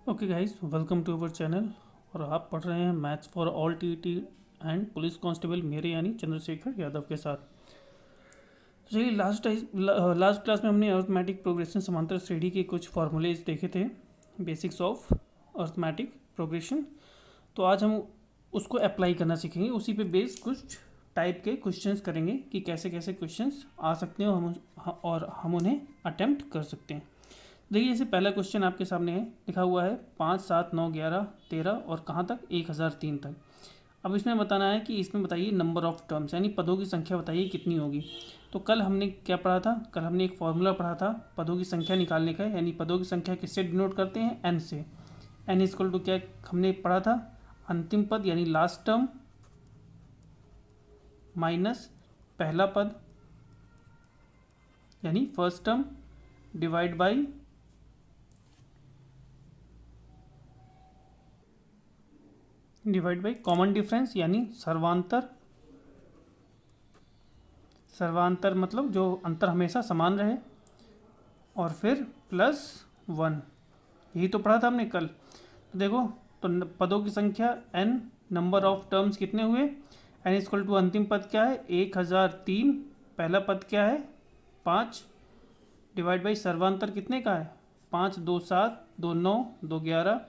Okay guys, welcome to our channel. और आप पढ़ रहे हैं maths for all TT and police constable, मेरे यानी चंद्रशेखर यादव के साथ। तो चलिए, लास्ट क्लास में हमने अर्थमेटिक प्रोग्रेशन समांतर श्रेणी के कुछ फार्मूलेज देखे थे, बेसिक्स ऑफ अर्थमेटिक प्रोग्रेशन। तो आज हम उसको अप्लाई करना सीखेंगे, उसी पे बेस्ड कुछ टाइप के क्वेश्चंस करेंगे कि कैसे कैसे क्वेश्चंस आ सकते हैं और हम उन्हें अटेम्प्ट कर सकते हैं। देखिए, जैसे पहला क्वेश्चन आपके सामने है, लिखा हुआ है 5, 7, 9, 11, 13 और कहाँ तक 1003 तक। अब इसमें बताना है कि इसमें बताइए नंबर ऑफ टर्म्स, यानी पदों की संख्या बताइए कितनी होगी। तो कल हमने क्या पढ़ा था? कल हमने एक फॉर्मूला पढ़ा था पदों की संख्या निकालने का, यानी पदों की संख्या किससे डिनोट करते हैं? एन से। एन इक्वल टू क्या हमने पढ़ा था? अंतिम पद यानी लास्ट टर्म माइनस पहला पद यानी first term divide by common difference यानी सर्वांतर। सर्वांतर मतलब जो अंतर हमेशा समान रहे, और फिर प्लस 1। यही तो पढ़ा था हमने कल। तो देखो, तो पदों की संख्या n, नंबर ऑफ टर्म्स कितने हुए? n इक्वल टू अंतिम पद क्या है? 1003। पहला पद क्या है? 5 डिवाइड बाई सर्वांतर कितने का है? 5, 2, 7, 2, 9, 2, 11,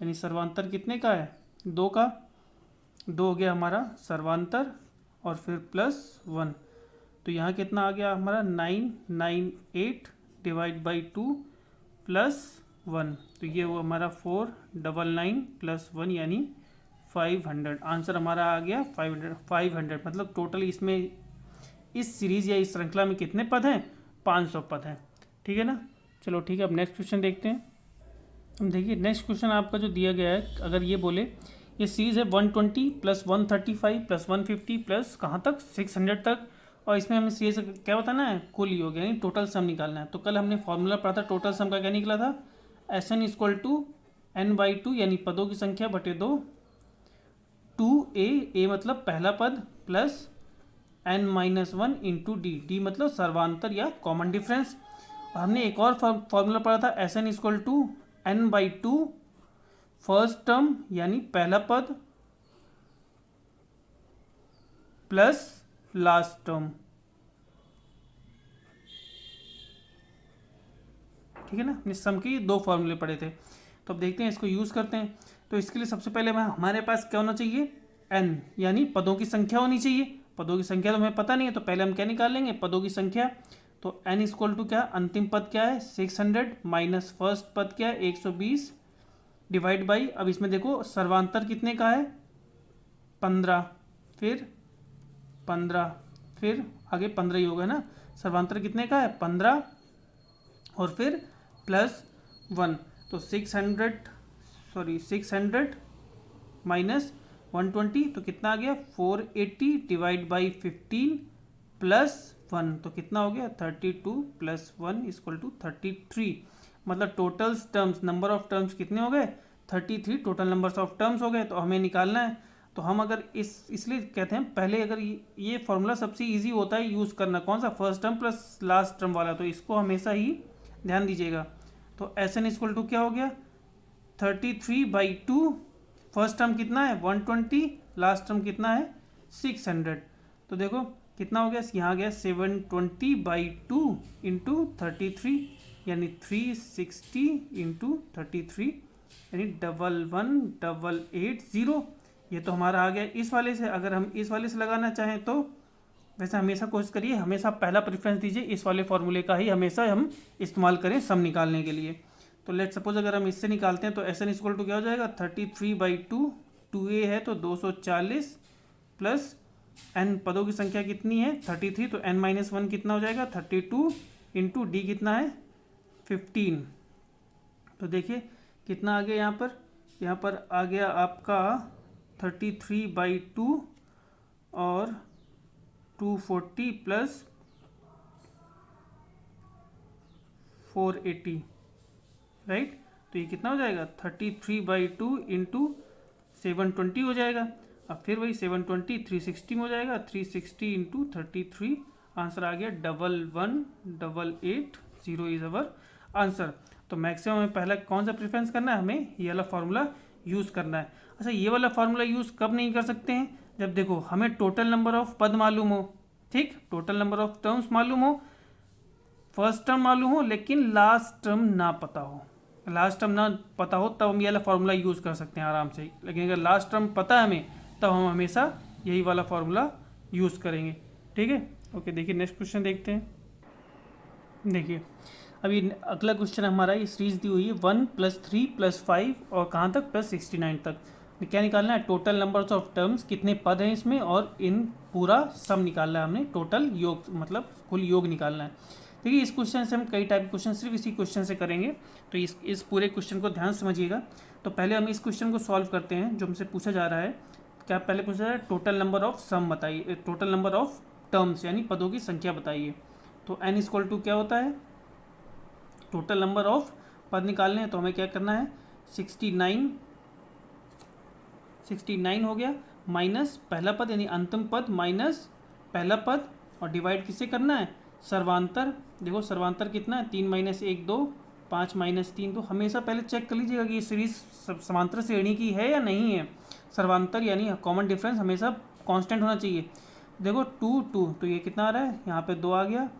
यानी सर्वांतर कितने का है? 2 का। 2 हो गया हमारा सर्वांतर, और फिर प्लस 1। तो यहाँ कितना आ गया हमारा? 998 डिवाइड बाई 2 प्लस 1। तो ये वो हमारा 499 प्लस 1 यानी 500। आंसर हमारा आ गया 500। मतलब टोटल इसमें इस सीरीज़ या इस श्रृंखला में कितने पद हैं? 500 पद हैं। ठीक है ना? चलो ठीक है, अब नेक्स्ट क्वेश्चन देखते हैं। हम देखिए, नेक्स्ट क्वेश्चन आपका जो दिया गया है, अगर ये बोले ये सीरीज़ है 120 प्लस 135 प्लस 150 प्लस कहाँ तक? 600 तक। और इसमें हमें सीरीज क्या बताना है? कुल योग यानी टोटल सम निकालना है। तो कल हमने फॉर्मूला पढ़ा था टोटल सम का, क्या निकला था? S N equal to n/2 यानी पदों की संख्या बटे 2, 2a मतलब पहला पद, प्लस n-1 इंटू डी मतलब सर्वांतर या कॉमन डिफरेंस। और हमने एक और फॉर्मूला पढ़ा था S N equal to n/2 first term यानी पहला पद प्लस लास्ट टर्म। ठीक है ना? हमने सम के 2 फॉर्मूले पढ़े थे। तो अब देखते हैं, इसको यूज़ करते हैं। तो इसके लिए सबसे पहले हमारे पास क्या होना चाहिए? n, यानी पदों की संख्या होनी चाहिए। पदों की संख्या तो हमें पता नहीं है, तो पहले हम क्या निकाल लेंगे? पदों की संख्या। तो n इक्वल टू क्या? अंतिम पद क्या है? 600 माइनस फर्स्ट पद क्या है? 120 डिवाइड बाई, अब इसमें देखो सर्वांतर कितने का है? 15, फिर 15, फिर आगे 15 ही होगा ना। सर्वांतर कितने का है? 15, और फिर प्लस 1। तो 600 माइनस 120 तो कितना आ गया? 480 डिवाइड बाई 15 प्लस 1। तो कितना हो गया? 32 प्लस 1 इक्वल टू 33। मतलब total terms, number of terms कितने हो गए? 33 टोटल नंबर्स ऑफ टर्म्स हो गए। तो हमें निकालना है। तो हम अगर इसलिए कहते हैं पहले, अगर ये फॉर्मूला सबसे इजी होता है यूज़ करना, कौन सा? First term plus last term वाला। तो इसको हमेशा ही ध्यान दीजिएगा। तो एस एन इक्वल टू क्या हो गया? 33/2। फर्स्ट टर्म कितना है? 120, लास्ट टर्म कितना है? 600। तो देखो कितना हो गया, यहाँ गया 720/2 इंटू 33 यानी 360 इंटू 33 यानी 11880। ये तो हमारा आ गया इस वाले से। अगर हम इस वाले से लगाना चाहें तो वैसे हमेशा कोशिश करिए, हमेशा पहला प्रेफरेंस दीजिए, इस वाले फॉर्मूले का ही हमेशा हम इस्तेमाल करें सम निकालने के लिए। तो लेट सपोज अगर हम इससे निकालते हैं तो एस एन इक्वल टू क्या हो जाएगा? 33/2, 2a है तो 240 प्लस n, पदों की संख्या कितनी है? 33, तो n-1 कितना हो जाएगा? 32 इंटू डी कितना है? 15। तो देखिए कितना आ गया यहाँ पर? यहाँ पर आ गया आपका 33/2 और 240 प्लस 480, राइट। तो ये कितना हो जाएगा? 33/2 इंटू 720 हो जाएगा। अब फिर वही 720 360 में हो जाएगा, 360 इंटू 33। आंसर आ गया 11880 इज अवर आंसर। तो मैक्सिमम में पहला कौन सा प्रेफरेंस करना है, हमें ये वाला फार्मूला यूज़ करना है। अच्छा, ये वाला फार्मूला यूज़ कब नहीं कर सकते हैं, जब देखो हमें टोटल नंबर ऑफ पद मालूम हो, ठीक, टोटल नंबर ऑफ टर्म्स मालूम हो, फर्स्ट टर्म मालूम हो लेकिन लास्ट टर्म ना पता हो। लास्ट टर्म ना पता हो तब हम ये वाला फार्मूला यूज़ कर सकते हैं आराम से, लेकिन अगर लास्ट टर्म पता है हमें तब हम हमेशा यही वाला फार्मूला यूज़ करेंगे। ठीक है, ओके। देखिए नेक्स्ट क्वेश्चन देखते हैं। देखिए अभी अगला क्वेश्चन हमारा, ये सीरीज दी हुई है 1 + 3 + 5 और कहाँ तक +69 तक। क्या निकालना है, टोटल नंबर्स ऑफ टर्म्स, कितने पद हैं इसमें, और इन पूरा सम निकालना है हमने, टोटल योग मतलब कुल योग निकालना है। देखिए इस क्वेश्चन से हम कई टाइप के क्वेश्चन सिर्फ इसी क्वेश्चन से करेंगे, तो इस पूरे क्वेश्चन को ध्यान समझिएगा। तो पहले हम इस क्वेश्चन को सॉल्व करते हैं जो हमसे पूछा जा रहा है। क्या पहले पूछा जा रहा है, टोटल नंबर ऑफ सम बताइए, टोटल नंबर ऑफ टर्म्स यानी पदों की संख्या बताइए। तो n = क्या होता है, टोटल नंबर ऑफ पद निकालने हैं, तो हमें क्या करना है, 69 हो गया, माइनस पहला पद यानी अंतिम पद माइनस पहला पद, और डिवाइड किससे करना है, सर्वांतर। देखो सर्वांतर कितना है, 3 - 1 2, 5 - 3 2। हमेशा पहले चेक कर लीजिएगा कि ये सीरीज समांतर श्रेणी की है या नहीं है। सर्वांतर यानी कॉमन डिफरेंस हमेशा कांस्टेंट होना चाहिए। देखो 2 2, तो ये कितना आ रहा है, यहाँ पे 2 आ गया,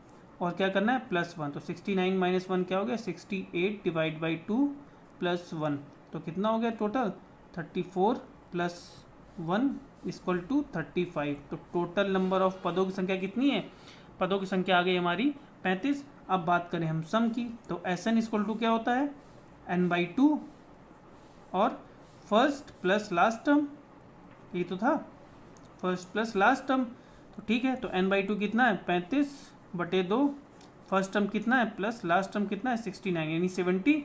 और क्या करना है +1, तो 69 - 1 क्या हो गया, 68 / 2 + 1, तो कितना हो गया टोटल 34 + 1 = 35। तो टोटल नंबर ऑफ पदों की संख्या कितनी है, पदों की संख्या आ गई हमारी 35। अब बात करें हम सम की, तो SN = क्या होता है, n/2 और फर्स्ट प्लस लास्ट टर्म, ये तो था फर्स्ट प्लस लास्ट टर्म। तो ठीक है, तो n/2 कितना है, 35/2, फर्स्ट टर्म कितना है प्लस लास्ट टर्म कितना है 69 यानी 70,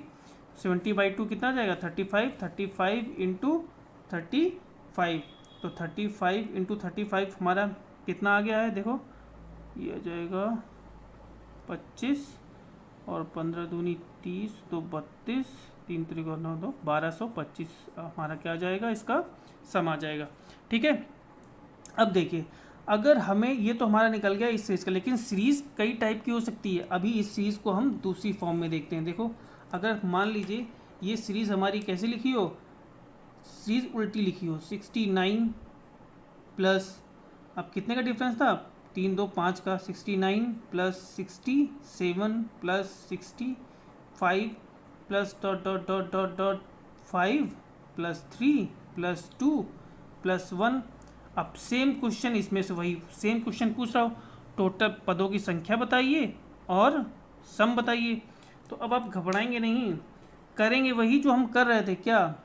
70/2 कितना आ जाएगा 35, 35 × 35, तो 35 × 35 हमारा कितना आ गया है, देखो ये आ जाएगा 25 और 15 दूनी 30, 2 32, 3 × 9 2, 1225 हमारा क्या आ जाएगा, इसका सम आ जाएगा। ठीक है, अब देखिए अगर हमें ये तो हमारा निकल गया इस सीरीज़ का, लेकिन सीरीज़ कई टाइप की हो सकती है। अभी इस सीरीज़ को हम दूसरी फॉर्म में देखते हैं। देखो अगर मान लीजिए ये सीरीज़ हमारी कैसे लिखी हो, सीरीज़ उल्टी लिखी हो, 69 प्लस, अब कितने का डिफरेंस था, 3 2 5 का, 69 + 67 + 65 प्लस .5 + 3 + 2 + 1। अब सेम क्वेश्चन इसमें से वही सेम क्वेश्चन पूछ रहा हो, टोटल पदों की संख्या बताइए और सम बताइए। तो अब आप घबराएंगे नहीं, करेंगे वही जो हम कर रहे थे। क्या,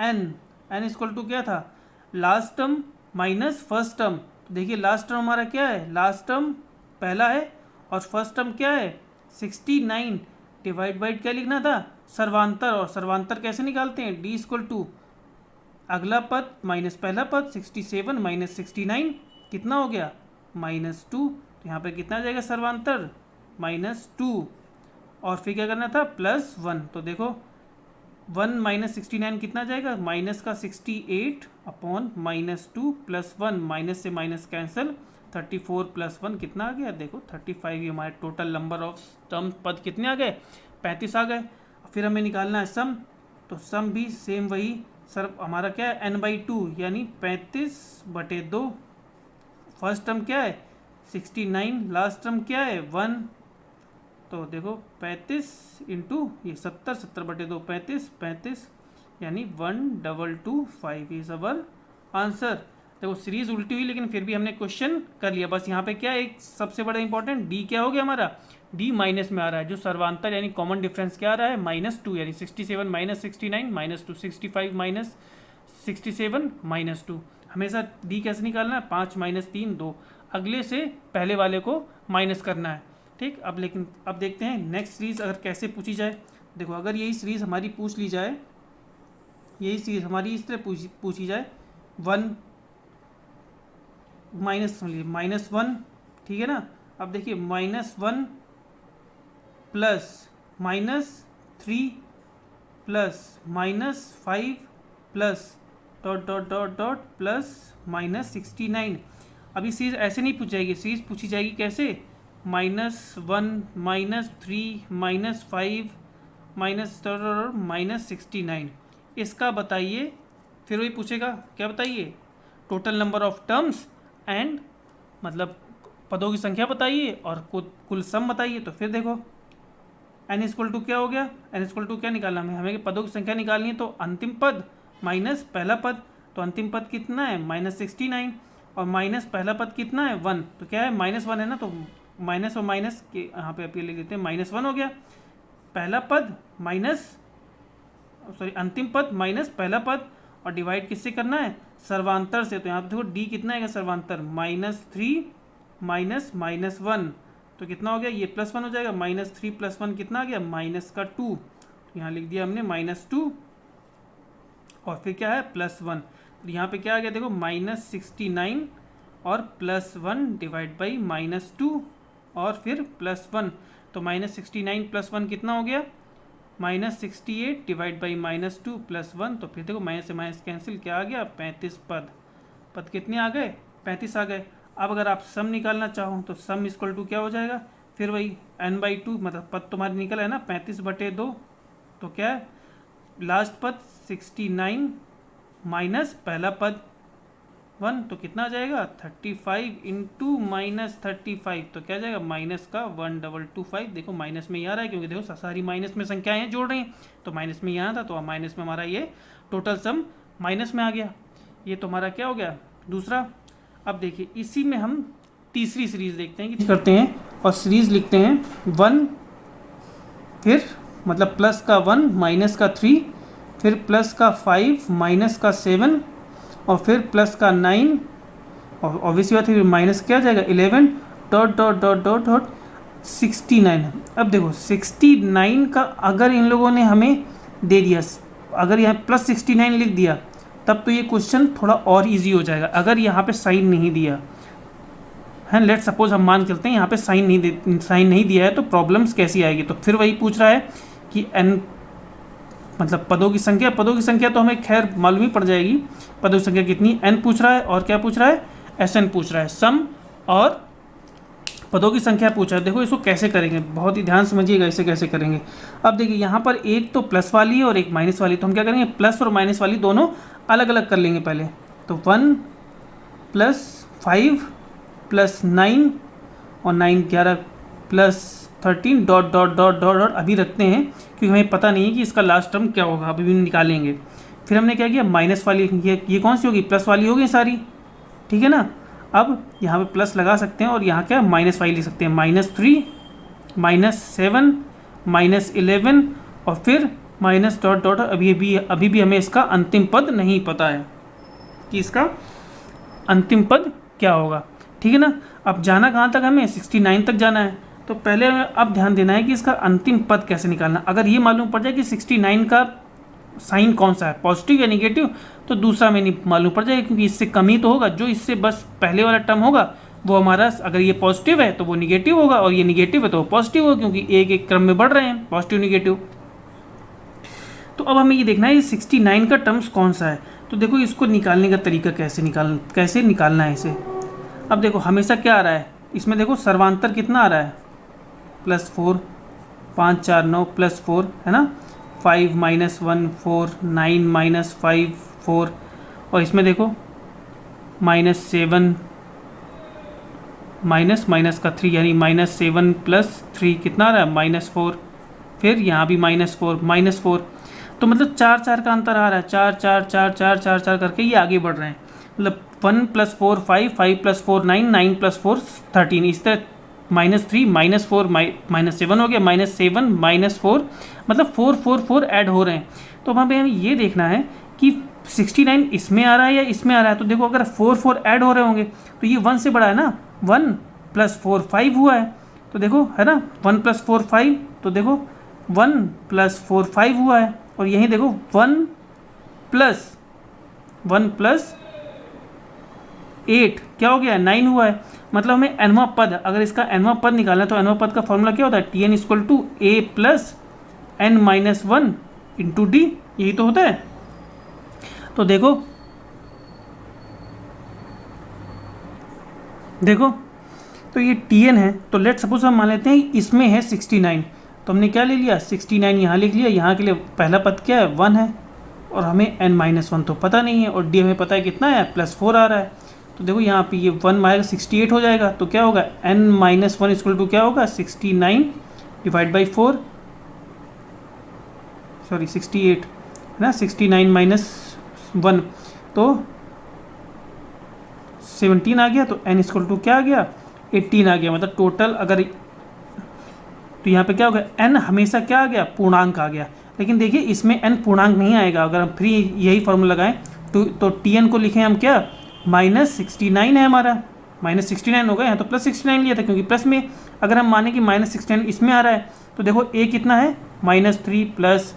n = क्या था, last term minus first term. देखिए लास्ट टर्म हमारा क्या है, लास्ट टर्म पहला है और फर्स्ट टर्म क्या है 69, डिवाइड बाई क्या लिखना था, सर्वांतर। और सर्वांतर कैसे निकालते हैं, d = अगला पद माइनस पहला पद, 67 - 69 कितना हो गया -2, तो यहाँ पे कितना आ जाएगा सर्वांतर -2, और फिर क्या करना था +1। तो देखो 1 - 69 कितना आ जाएगा, माइनस का 68 अपॉन -2 + 1, माइनस से माइनस कैंसिल, 34 + 1 कितना आ गया, देखो 35। ये हमारे टोटल नंबर ऑफ टर्म पद कितने आ गए, 35 आ गए। फिर हमें निकालना है सम, तो सम भी सेम वही सर हमारा क्या है, n/2 यानी 35/2, फर्स्ट टर्म क्या है 69, लास्ट टर्म क्या है 1, तो देखो 35 × ये 70, 70/2 35, 35 यानी 1225 इज अवर आंसर। देखो सीरीज उल्टी हुई लेकिन फिर भी हमने क्वेश्चन कर लिया। बस यहाँ पे क्या है, एक सबसे बड़ा इंपॉर्टेंट डी क्या हो गया हमारा, डी माइनस में आ रहा है, जो सर्वांतर यानी कॉमन डिफरेंस क्या आ रहा है -2, यानी 67 - 69 -2, 65 - 67 -2। हमेशा डी कैसे निकालना है, 5 - 3 2, अगले से पहले वाले को माइनस करना है। ठीक, अब लेकिन अब देखते हैं नेक्स्ट सीरीज अगर कैसे पूछी जाए। देखो अगर यही सीरीज हमारी पूछ ली जाए, यही सीरीज हमारी इस तरह पूछी जाए, 1 -1, ठीक है ना। अब देखिए -1 प्लस -3 प्लस -5 प्लस प्लस -69। अभी सीरीज ऐसे नहीं पूछ जाएगी, सीरीज पूछी जाएगी कैसे, -1 -3 -5 -69। इसका बताइए, फिर वही पूछेगा क्या बताइए, total number of terms and मतलब पदों की संख्या बताइए और कुल सम बताइए। तो फिर देखो n इक्वल टू क्या हो गया, n इक्वल टू क्या निकालना हमें पदों की संख्या निकालनी है, तो अंतिम पद माइनस पहला पद, तो अंतिम पद कितना है -69 और माइनस पहला पद कितना है 1, तो क्या है -1 है ना, तो माइनस और माइनस के यहाँ पे आप ये लिख देते हैं -1 हो गया। पहला पद माइनस अंतिम पद माइनस पहला पद और डिवाइड किससे करना है, सर्वांतर से। तो यहाँ पे देखो डी कितना है सर्वांतर, -3 -1, तो कितना हो गया, ये +1 हो जाएगा, -3 + 1 कितना आ गया -2, तो यहाँ लिख दिया हमने -2 और फिर क्या है +1, तो यहाँ पे क्या आ गया देखो -69 और +1 डिवाइड बाई -2 और फिर +1, तो -69 + 1 कितना हो गया -68 डिवाइड बाई -2 + 1, तो फिर देखो माइनस से माइनस कैंसिल, क्या आ गया 35 पद कितने आ गए 35 आ गए। अब अगर आप सम निकालना चाहो तो सम इक्वल टू क्या हो जाएगा, फिर वही n/2 मतलब पद तुम्हारे निकल है ना 35/2, तो क्या है लास्ट पद 69 माइनस पहला पद 1, तो कितना आ जाएगा 35 इंटू -35, तो क्या जाएगा माइनस का 1225। देखो माइनस में ही आ रहा है क्योंकि देखो सारी माइनस में संख्याएं जोड़ रही हैं, तो माइनस में ही आना था, तो माइनस में हमारा ये टोटल सम माइनस में आ गया। ये तो हमारा क्या हो गया दूसरा। अब देखिए इसी में हम तीसरी सीरीज देखते हैं कि करते हैं और सीरीज लिखते हैं 1 फिर मतलब प्लस का 1 माइनस का 3 फिर प्लस का 5 माइनस का 7 और फिर प्लस का 9 और ऑब्वियसली बात है माइनस क्या जाएगा 11 dot dot dot dot dot 69। अब देखो 69 का अगर इन लोगों ने हमें दे दिया, अगर यहाँ +69 लिख दिया तब तो ये क्वेश्चन थोड़ा और इजी हो जाएगा। अगर यहाँ पे साइन नहीं दिया है, लेट सपोज हम मान चलते हैं यहाँ पे साइन नहीं दिया है, तो प्रॉब्लम्स कैसी आएगी। तो फिर वही पूछ रहा है कि n मतलब पदों की संख्या तो हमें खैर मालूम ही पड़ जाएगी, पदों की संख्या कितनी n पूछ रहा है और क्या पूछ रहा है Sn पूछ रहा है, सम और पदों की संख्या पूछा है। देखो इसको कैसे करेंगे, बहुत ही ध्यान समझिएगा इसे कैसे करेंगे। अब देखिए यहाँ पर एक तो प्लस वाली है और एक माइनस वाली, तो हम क्या करेंगे प्लस और माइनस वाली दोनों अलग अलग कर लेंगे पहले। तो 1 + 5 + 9 और 9 11 + 13 dot dot dot dot dot अभी रखते हैं क्योंकि हमें पता नहीं है कि इसका लास्ट टर्म क्या होगा, अभी भी निकालेंगे। फिर हमने क्या किया माइनस वाली, ये कौन सी होगी प्लस वाली होगी सारी, ठीक है ना। अब यहाँ पे प्लस लगा सकते हैं और यहाँ क्या माइनस वाली लिख सकते हैं, -3 -7 -11 और फिर माइनस डॉट डॉट। अभी भी हमें इसका अंतिम पद नहीं पता है कि इसका अंतिम पद क्या होगा, ठीक है ना। अब जाना कहाँ तक हमें 69 तक जाना है, तो पहले अब ध्यान देना है कि इसका अंतिम पद कैसे निकालना। अगर ये मालूम पड़ जाए कि 69 का साइन कौन सा है, पॉजिटिव या निगेटिव, तो दूसरा में नहीं मालूम पड़ जाएगा क्योंकि इससे कम ही तो होगा। जो इससे बस पहले वाला टर्म होगा वो हमारा, अगर ये पॉजिटिव है तो वो निगेटिव होगा और ये निगेटिव है तो वो पॉजिटिव होगा, क्योंकि एक एक क्रम में बढ़ रहे हैं पॉजिटिव निगेटिव। तो अब हमें ये देखना है ये 69 का टर्म्स कौन सा है। तो देखो इसको निकालने का तरीका कैसे निकालना है इसे। अब देखो हमेशा क्या आ रहा है इसमें, देखो सर्वांतर कितना आ रहा है +4 5 4 9 +4 है ना, 5 - 1 4 9 - 5 4 और इसमें देखो -7 माइनस का 3 यानी -7 + 3 कितना आ रहा है -4, फिर यहाँ भी -4 तो मतलब 4 4 का अंतर आ रहा है, 4 4 4 4 4 4 करके ये आगे बढ़ रहे हैं। मतलब 1 + 4 5 5 + 4 9 9 + 4 13, इस तरह -3 -4 -7 हो गया, -7 -4 मतलब 4 4 4 ऐड हो रहे हैं। तो वहाँ पे हमें ये देखना है कि 69 इसमें आ रहा है या इसमें आ रहा है। तो देखो अगर 4 4 ऐड हो रहे होंगे तो ये 1 से बड़ा है ना, 1 + 4 5 हुआ है, तो देखो है ना 1 + 4 5, तो देखो 1 + 4 5 हुआ है और यहीं देखो 1 + 8 क्या हो गया 9 हुआ है। मतलब हमें nवां पद, अगर इसका nवां पद निकालना है तो nवां पद का फॉर्मूला क्या होता है Tn = a + n - 1 × d, यही तो होता है। तो देखो तो ये Tn है, तो लेट सपोज हम मान लेते हैं इसमें है 69, तो हमने क्या ले लिया 69 यहाँ लिख लिया। यहाँ के लिए पहला पद क्या है 1 है और हमें n-1 तो पता नहीं है और d हमें पता है कितना है +4 आ रहा है। तो देखो यहाँ पे ये 1 माइनस 68 हो जाएगा। तो क्या होगा n-1 इक्वल टू क्या होगा 69 डिवाइड बाई 4 सॉरी 68 है ना 69 माइनस 1 तो 17 आ गया। तो n इक्वल टू क्या आ गया 18 आ गया। मतलब टोटल अगर तो यहाँ पे क्या होगा n हमेशा क्या आ गया पूर्णांक आ गया। लेकिन देखिए इसमें n पूर्णांक नहीं आएगा। अगर हम फ्री यही फॉर्मूला लगाएं तो tn को लिखें हम क्या -69 है हमारा -69 होगा। यहाँ तो +69 लिया था क्योंकि प्लस में अगर हम माने कि -69 इसमें आ रहा है तो देखो a कितना है -3 प्लस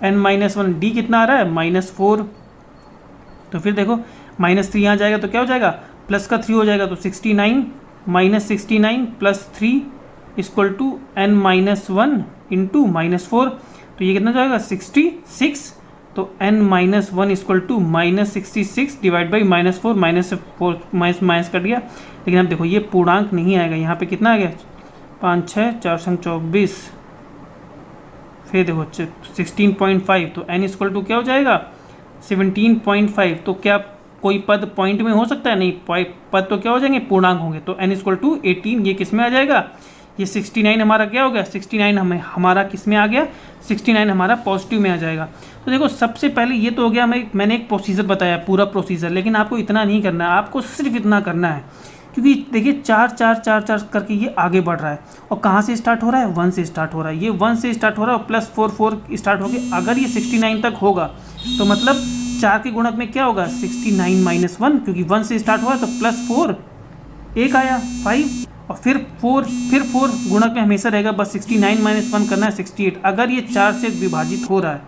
n-1 d कितना आ रहा है -4। तो फिर देखो -3 यहाँ जाएगा तो क्या हो जाएगा प्लस का 3 हो जाएगा। तो 69 -69 + 3 इक्वल टू n-1 इंटू -4। तो ये कितना जाएगा 66। तो n-1 equal to -66 divide by -4 -4 minus cut गया। लेकिन अब देखो ये पूर्णांक नहीं आएगा। यहाँ पे कितना आ गया 5 6 4 24 फिर देखो 16.5। तो n इक्वल टू क्या हो जाएगा 17.5। तो क्या कोई पद पॉइंट में हो सकता है नहीं, पद तो क्या हो जाएंगे पूर्णांक होंगे। तो n इक्वल टू 18 ये किस में आ जाएगा ये 69 हमारा क्या हो गया 69 हमारा किस में आ गया 69 हमारा पॉजिटिव में आ जाएगा। तो देखो सबसे पहले ये तो हो गया मैंने एक प्रोसीजर बताया पूरा प्रोसीजर। लेकिन आपको इतना नहीं करना है, आपको सिर्फ इतना करना है क्योंकि देखिए 4 4 4 4 करके ये आगे बढ़ रहा है। और कहाँ से स्टार्ट हो रहा है 1 से स्टार्ट हो रहा है। ये 1 से स्टार्ट हो रहा है और +4 4 स्टार्ट हो गया। अगर ये 69 तक होगा तो मतलब 4 के गुणक में क्या होगा 69 - 1 क्योंकि 1 से स्टार्ट हुआ तो +4 एक आया 5 और फिर 4 गुणक में हमेशा रहेगा। बस 69 - 1 करना है 68। अगर ये 4 से विभाजित हो रहा है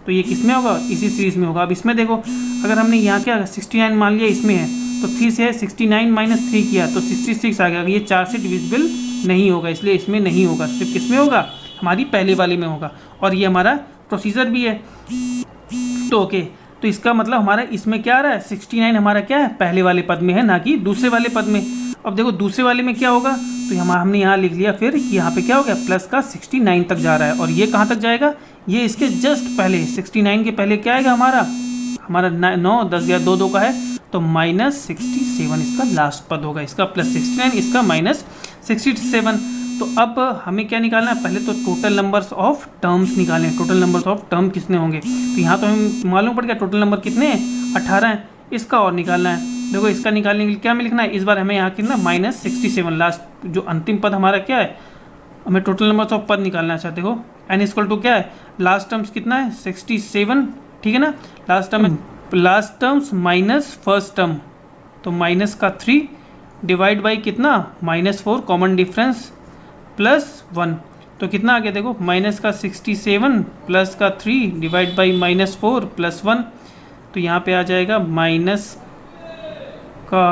तो ये किस में होगा इसी सीरीज में होगा। अब इसमें देखो अगर हमने यहाँ क्या 69 मान लिया इसमें है तो 3 से 69 - 3 किया तो 66 आ गया। ये 4 से डिविजिबल नहीं होगा इसलिए इसमें नहीं होगा, सिर्फ किस में होगा हमारी पहले वाले में होगा। और ये हमारा प्रोसीजर भी है। तो ओके तो इसका मतलब हमारा इसमें क्या आ रहा है 69 हमारा क्या है पहले वाले पद में है ना कि दूसरे वाले पद में। अब देखो दूसरे वाले में क्या होगा तो हमने यहाँ लिख लिया। फिर यहाँ पे क्या हो गया प्लस का 69 तक जा रहा है। और ये कहाँ तक जाएगा ये इसके जस्ट पहले 69 के पहले क्या आएगा हमारा 9 10 गया 2 2 का है तो -67 इसका लास्ट पद होगा। इसका +69 इसका -67। तो अब हमें क्या निकालना है पहले तो टोटल नंबर्स ऑफ टर्म्स निकालें। टोटल नंबर्स ऑफ टर्म कितने होंगे तो यहाँ तो हमें मालूम पड़ गया टोटल नंबर कितने हैं 18 हैं। इसका और निकालना है। देखो इसका निकालने के लिए क्या हमें लिखना है इस बार हमें यहाँ कितना -67 लास्ट जो अंतिम पद हमारा क्या है हमें टोटल नंबर्स ऑफ पद निकालना है। अच्छा देखो n इक्वल टू क्या है लास्ट टर्म्स कितना है 67 ठीक है ना। Last terms minus first term तो माइनस का 3 डिवाइड बाई कितना -4 कॉमन डिफरेंस +1 तो कितना आ गया देखो माइनस का 67 प्लस का 3 डिवाइड बाई -4 +1 तो यहाँ पे आ जाएगा माइनस का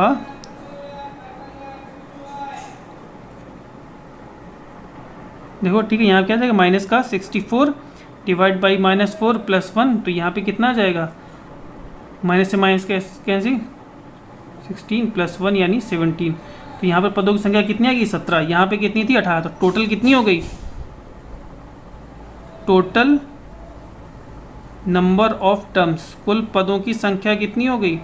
देखो ठीक है यहाँ क्या आ जाएगा माइनस का 64 डिवाइड बाई -4 +1 तो यहाँ पे कितना आ जाएगा माइनस से माइनस कैंसिल 16 + 1 यानी 17। तो यहाँ पर पदों की संख्या कितनी आ गई 17। यहाँ पे कितनी थी 18। तो टोटल कितनी हो गई टोटल नंबर ऑफ टर्म्स कुल पदों की संख्या कितनी हो गई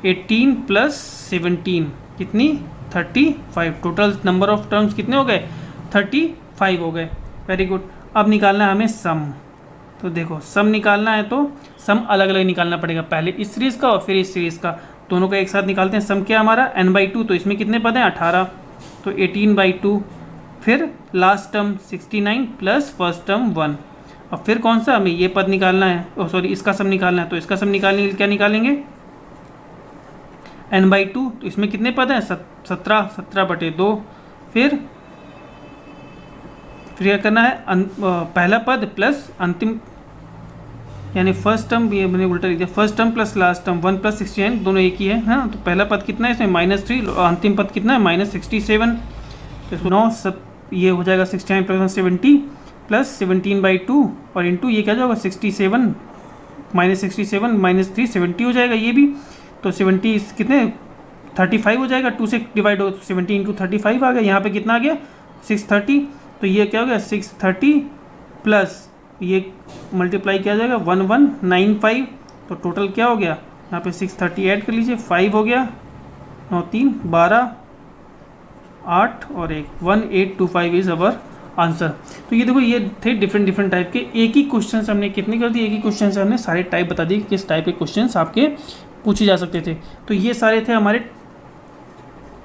18 + 17 कितनी 35। टोटल नंबर ऑफ टर्म्स कितने हो गए 35 हो गए। Very good. अब निकालना है हमें सम। तो देखो सम निकालना है तो सम अलग अलग निकालना पड़ेगा पहले इस सीरीज़ का और फिर इस सीरीज़ का दोनों का एक साथ निकालते हैं। सम क्या हमारा n/2 तो इसमें कितने पद हैं 18 तो 18/2 फिर last term 69 plus first term 1 और फिर कौन सा हमें ये पद निकालना है सॉरी इसका सम निकालना है। तो इसका सम निकालने के लिए क्या निकालेंगे n/2 तो इसमें कितने पद हैं 17/2 फिर क्या करना है पहला पद प्लस अंतिम यानी फर्स्ट टर्म ये मैंने उल्टा लिख दिया first term plus last term 1 + 69 दोनों एक ही है ना। तो पहला पद कितना है इसमें -3 और अंतिम पद कितना है -67 तो इसको 9 सब ये हो जाएगा 69 + 70 प्लस 17/2 और इंटू ये क्या जाएगा 67 -3 70 हो जाएगा ये भी। तो 70 कितने 35 हो जाएगा 2 से डिवाइड हो 70 × 35 आ गया। यहाँ पे कितना आ गया 630 तो ये क्या हो गया 630 प्लस ये मल्टीप्लाई किया जाएगा 1195, तो टोटल क्या हो गया यहाँ पे 630 ऐड कर लीजिए, 5 हो गया, 9 3 12 8 और 1 1825 इज अवर आंसर। तो ये देखो ये थे डिफरेंट टाइप के, एक ही क्वेश्चन हमने कितने कर दिए, एक ही क्वेश्चन से हमने सारे टाइप बता दिए किस टाइप के क्वेश्चन आपके पूछे जा सकते थे। तो ये सारे थे हमारे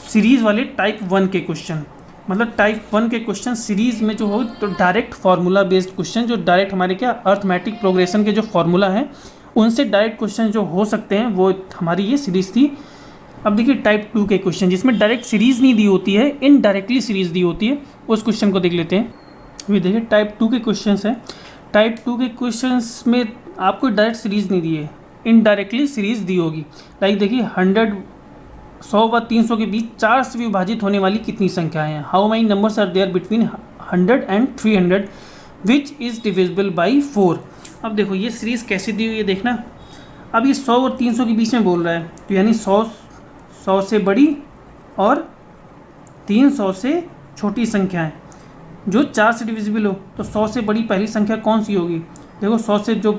सीरीज़ वाले टाइप 1 के क्वेश्चन। मतलब टाइप 1 के क्वेश्चन सीरीज़ में जो हो तो डायरेक्ट फार्मूला बेस्ड क्वेश्चन, जो डायरेक्ट हमारे क्या अर्थमेटिक प्रोग्रेशन के जो फार्मूला हैं उनसे डायरेक्ट क्वेश्चन जो हो सकते हैं वो हमारी ये सीरीज़ थी। अब देखिए टाइप 2 के क्वेश्चन जिसमें डायरेक्ट सीरीज़ नहीं दी होती है, इनडायरेक्टली सीरीज़ दी होती है, उस क्वेश्चन को देख लेते हैं। अभी देखिए टाइप 2 के क्वेश्चन हैं। टाइप 2 के क्वेश्चन में आपको डायरेक्ट सीरीज़ नहीं दी है, इनडायरेक्टली सीरीज़ दी होगी। लाइक देखिए 100 व 300 के बीच 4 से विभाजित होने वाली कितनी संख्याएं हैं। How many numbers are there between 100 and 300 which is divisible by 4। अब देखो ये सीरीज़ कैसे दी हुई है देखना। अब ये 100 और 300 के बीच में बोल रहा है, तो यानी 100 से बड़ी और 300 से छोटी संख्याएं जो 4 से डिविजिबल हो। तो 100 से बड़ी पहली संख्या कौन सी होगी? देखो 100 से जो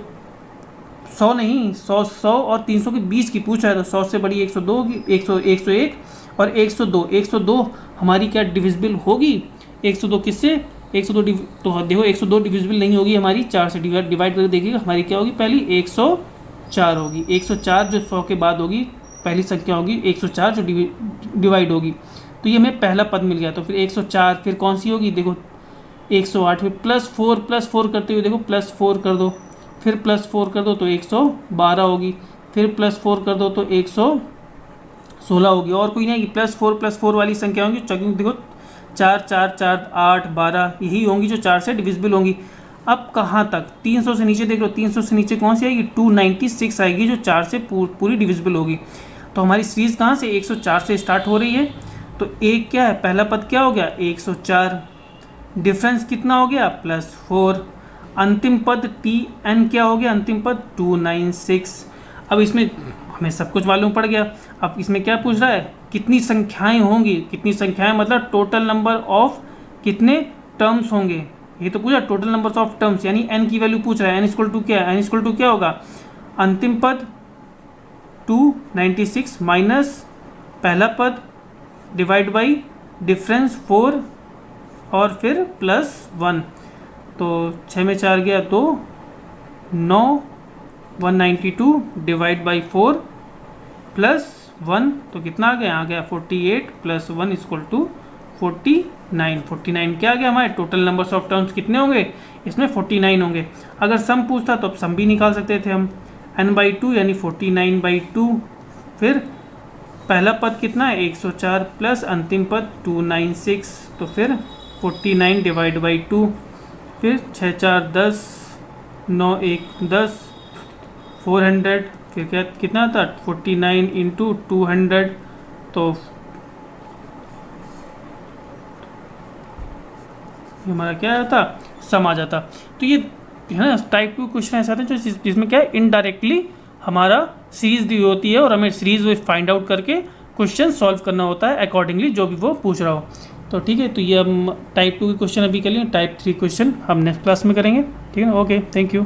100 नहीं 100 और 300 के बीच की पूछ रहा है, तो 100 से बड़ी 102 होगी, 101 और 102 हमारी क्या डिविजिबल होगी? 102 किससे? 102 तो देखो 102 डिविजिबल नहीं होगी हमारी, 4 से डिवाइड करके देखिएगा हमारी क्या होगी, पहली 104 होगी। 104 जो 100 के बाद होगी पहली संख्या होगी 104 जो डिवाइड होगी। तो ये हमें पहला पद मिल गया। तो फिर 104 फिर कौन सी होगी? देखो 108 फिर +4 करते हुए देखो +4 कर दो, फिर +4 कर दो तो 112 होगी, फिर +4 कर दो तो 116 होगी। और कोई नहीं +4 वाली संख्या होंगी, देखो 4 4 4 8 12 यही होंगी जो 4 से डिविजिबल होंगी। अब कहाँ तक? 300 से नीचे देख लो, 300 से नीचे कौन सी आएगी? 296 आएगी जो 4 से पूरी डिविजिबल होगी। तो हमारी सीरीज़ कहाँ से? 104 से स्टार्ट हो रही है। तो एक क्या है, पहला पद क्या हो गया? 104, डिफरेंस कितना हो गया? +4, अंतिम पद Tn क्या हो गया? अंतिम पद 296। अब इसमें हमें सब कुछ मालूम पड़ गया। अब इसमें क्या पूछ रहा है? कितनी संख्याएं होंगी? कितनी संख्याएं मतलब टोटल नंबर ऑफ कितने टर्म्स होंगे, ये तो पूछा टोटल नंबर ऑफ टर्म्स, यानी n की वैल्यू पूछ रहा है। n इक्वल टू क्या है? n इक्वल टू क्या होगा? अंतिम पद 296 माइनस पहला पद डिवाइड बाई डिफरेंस 4 और फिर +1। तो 6 में 4 गया तो 9, 192 डिवाइड बाई 4 +1 तो कितना आ गया? 48 + 1 इक्वल टू 49। 49 क्या आ गया हमारे? टोटल नंबर्स ऑफ टर्म्स कितने होंगे? इसमें 49 होंगे। अगर सम पूछता तो अब सम भी निकाल सकते थे हम, n/2 यानी 49/2। फिर पहला पद कितना है? 104 प्लस अंतिम पद 296, तो फिर 49 डिवाइड बाई 2, फिर 6 4 10, 9 1 10, 400, फिर क्या कितना था? 49 इंटू 200, तो हमारा क्या आता? सम आ जाता। तो ये है ना टाइप 2 क्वेश्चन ऐसा था जो जिसमें क्या है इनडायरेक्टली हमारा सीरीज़ दी होती है और हमें सीरीज़ फाइंड आउट करके क्वेश्चन सॉल्व करना होता है अकॉर्डिंगली जो भी वो पूछ रहा हो। तो ठीक है, तो ये हम टाइप 2 के क्वेश्चन अभी कर लिए। टाइप 3 क्वेश्चन हम नेक्स्ट क्लास में करेंगे। ठीक है, ओके, थैंक यू।